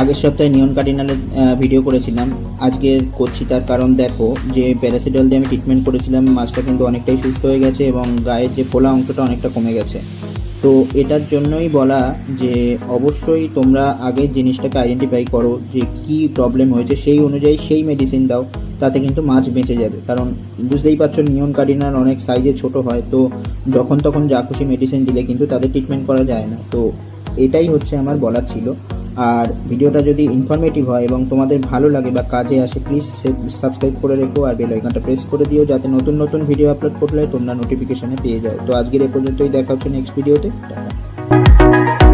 আগের সপ্তাহে নিয়ন কার্ডিনালের ভিডিও করেছিলাম, আজকের করছি তার কারণ দেখো যে প্যারাসিটামল দিয়ে আমি ট্রিটমেন্ট করেছিলাম, মাছটা কিন্তু অনেকটাই সুস্থ হয়ে গেছে এবং গায়ের যে ফোলা অংশটা অনেকটা কমে গেছে। তো এটার জন্যই বলা যে অবশ্যই তোমরা আগের জিনিসটাকে আইডেন্টিফাই করো যে কী প্রবলেম হয়েছে, সেই অনুযায়ী সেই মেডিসিন দাও, তাতে কিন্তু মাছ বেঁচে যাবে। কারণ বুঝতেই পারছো নিয়ন কার্ডিনাল অনেক সাইজে ছোট হয়, তো যখন তখন যা খুশি মেডিসিন দিলে কিন্তু তাদের ট্রিটমেন্ট করা যায় না। তো এটাই হচ্ছে আমার বলার ছিল। আর ভিডিওটা যদি ইনফরমেটিভ হয় এবং তোমাদের ভালো লাগে বা কাজে আসে, প্লিজ সাবস্ক্রাইব করে রেখো আর বেল আইকনটা প্রেস করে দিও, যাতে নতুন নতুন ভিডিও আপলোড করলে তোমরা নোটিফিকেশনে পেয়ে যাও। তো আজকের এ পর্যন্তই, দেখা হচ্ছে নেক্সট ভিডিওতে। টাটা।